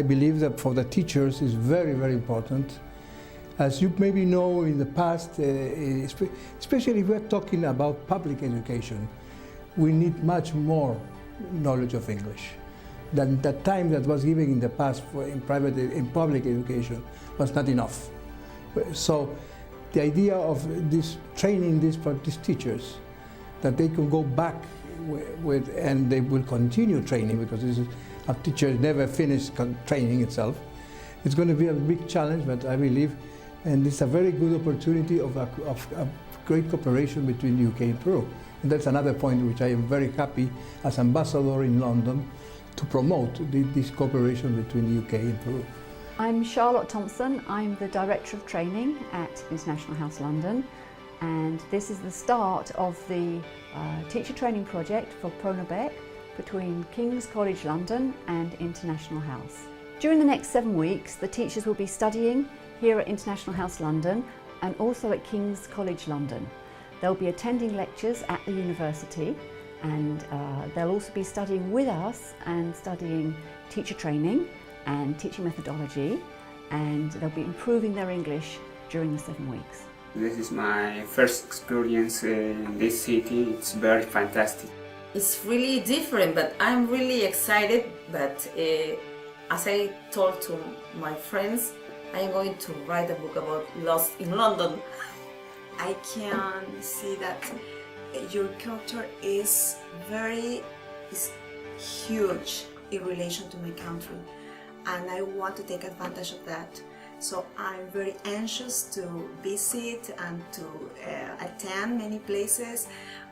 believe that for the teachers is very, very important. As you maybe know in the past, especially if we're talking about public education, we need much more knowledge of English than the time that was given in the past in public education was not enough. So the idea of this training these teachers, that they can go back with and they will continue training, because this is, a teacher never finishes training itself. It's going to be a big challenge, but I believe, and it's a very good opportunity of great cooperation between UK and Peru. And that's another point which I am very happy as ambassador in London to promote this cooperation between the UK and Peru. I'm Charlotte Thompson. I'm the Director of Training at International House London, and this is the start of the teacher training project for Pronobec between King's College London and International House. During the next 7 weeks, the teachers will be studying here at International House London and also at King's College London. They'll be attending lectures at the university, and they'll also be studying with us and studying teacher training and teaching methodology, and they'll be improving their English during the 7 weeks. This is my first experience in this city. It's very fantastic. It's really different, but I'm really excited. But as I told to my friends, I'm going to write a book about Lost in London. I can see that your culture is huge in relation to my country, and I want to take advantage of that. So I'm very anxious to visit and to attend many places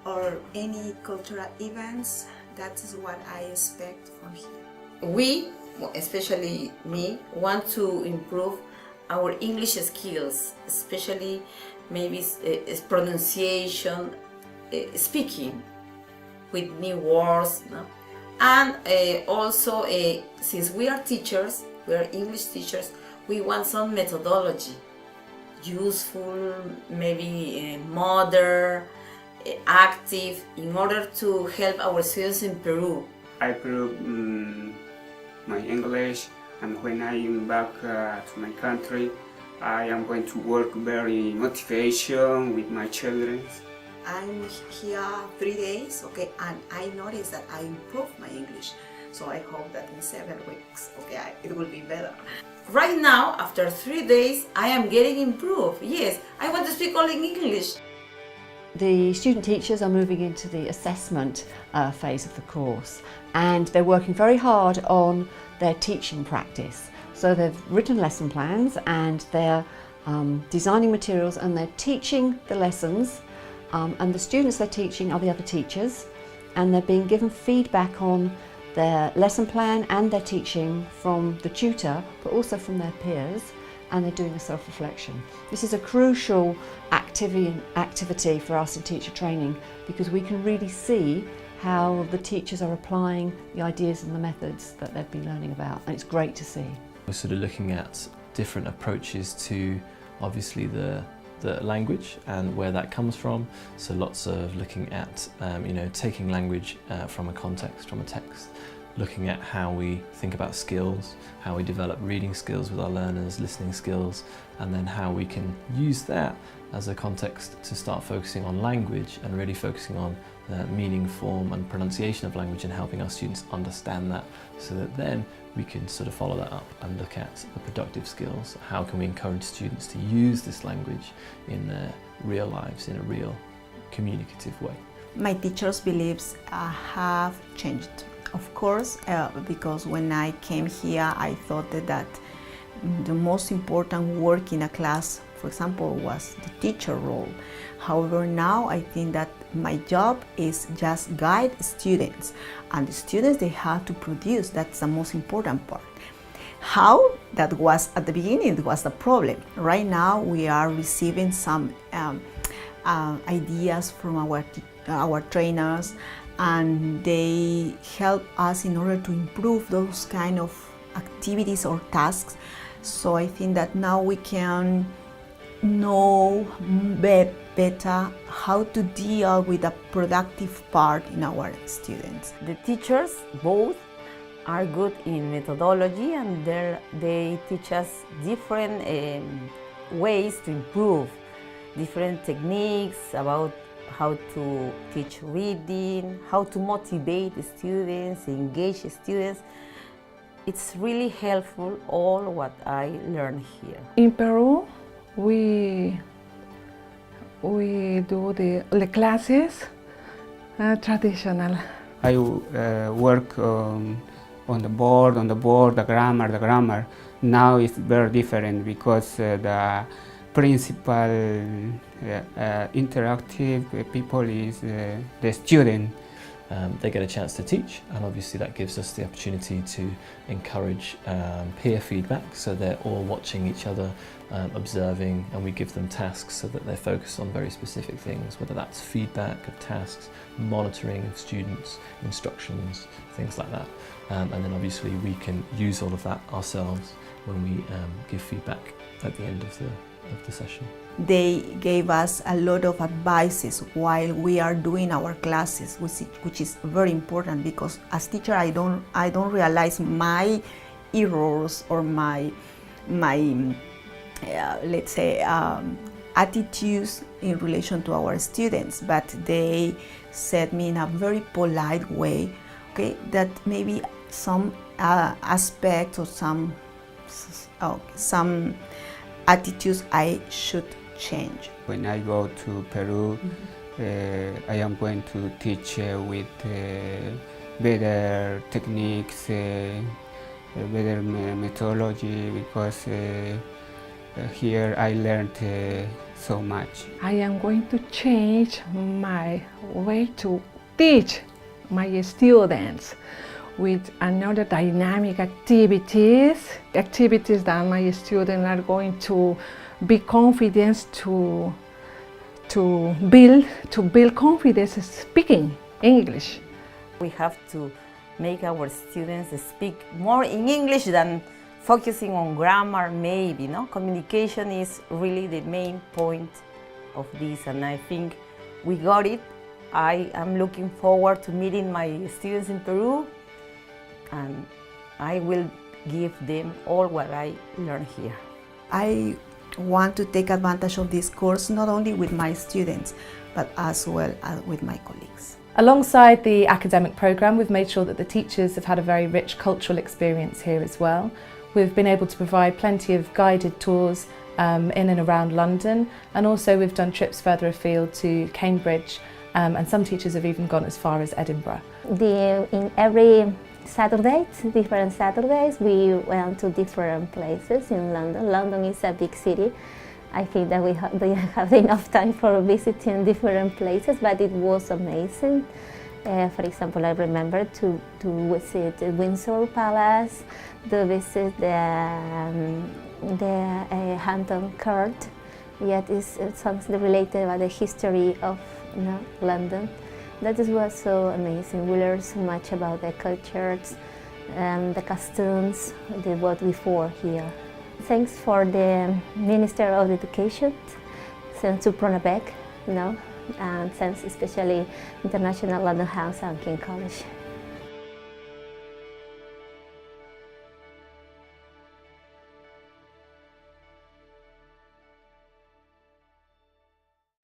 or any cultural events. That is what I expect from here. We, especially me, want to improve our English skills, especially maybe pronunciation, speaking with new words, no? And also since we are teachers, we are English teachers, we want some methodology, useful, maybe modern, active, in order to help our students in Peru. I improve my English, and when I am back to my country, I am going to work very motivation with my children. I'm here 3 days, okay, and I noticed that I improved my English. So I hope that in 7 weeks, okay, it will be better. Right now, after 3 days, I am getting improved. Yes, I want to speak all in English. The student teachers are moving into the assessment phase of the course, and they're working very hard on their teaching practice. So they've written lesson plans, and they're designing materials, and they're teaching the lessons, and the students they're teaching are the other teachers, and they're being given feedback on their lesson plan and their teaching from the tutor, but also from their peers, and they're doing a self-reflection. This is a crucial activity for us in teacher training, because we can really see how the teachers are applying the ideas and the methods that they've been learning about, and it's great to see. We're sort of looking at different approaches to obviously the language and where that comes from. So lots of looking at taking language from a context, from a text, looking at how we think about skills, how we develop reading skills with our learners, listening skills, and then how we can use that as a context to start focusing on language and really focusing on meaning, form and pronunciation of language, and helping our students understand that, so that then we can sort of follow that up and look at the productive skills. How can we encourage students to use this language in their real lives in a real communicative way? My teachers' beliefs have changed, of course, because when I came here I thought that the most important work in a class, for example, was the teacher role. However, now I think that my job is just guide students, and the students, they have to produce. That's the most important part. How? That was at the beginning, it was the problem. Right now we are receiving some ideas from our trainers, and they help us in order to improve those kind of activities or tasks. So I think that now we can know better how to deal with the productive part in our students. The teachers, both are good in methodology, and they teach us different ways to improve, different techniques about how to teach reading, how to motivate the students, engage the students. It's really helpful, all what I learned here. In Peru, we do the classes traditional. I work on the board, the grammar. Now it's very different because the principal interactive people is the student. They get a chance to teach, and obviously that gives us the opportunity to encourage peer feedback, so they're all watching each other, observing, and we give them tasks so that they're focused on very specific things, whether that's feedback of tasks, monitoring of students, instructions, things like that. And then obviously we can use all of that ourselves when we give feedback at the end of the session. They gave us a lot of advices while we are doing our classes, which is very important, because as teacher I don't realize my errors or my let's say attitudes in relation to our students, but they said me in a very polite way, okay, that maybe some aspects or some attitudes I should change. When I go to Peru, I am going to teach with better techniques, better methodology, because here I learned so much. I am going to change my way to teach my students with another dynamic activities that my students are going to be confident to build confidence speaking English. We have to make our students speak more in English than focusing on grammar, maybe, no? Communication is really the main point of this, and I think we got it. I am looking forward to meeting my students in Peru, and I will give them all what I learned here. I want to take advantage of this course not only with my students, but as well as with my colleagues. Alongside the academic programme, we've made sure that the teachers have had a very rich cultural experience here as well. We've been able to provide plenty of guided tours in and around London, and also we've done trips further afield to Cambridge, and some teachers have even gone as far as Edinburgh. In every Saturday, different Saturdays, we went to different places in London. London is a big city. I think that we didn't have enough time for visiting different places, but it was amazing. For example, I remember to visit the Windsor Palace, to visit the Hampton Court. Yet it's something related about the history of London. That was so amazing. We learned so much about the cultures and the customs, what before here. Thanks for the Minister of Education, thanks to Pronabec, and thanks especially International London House and King College.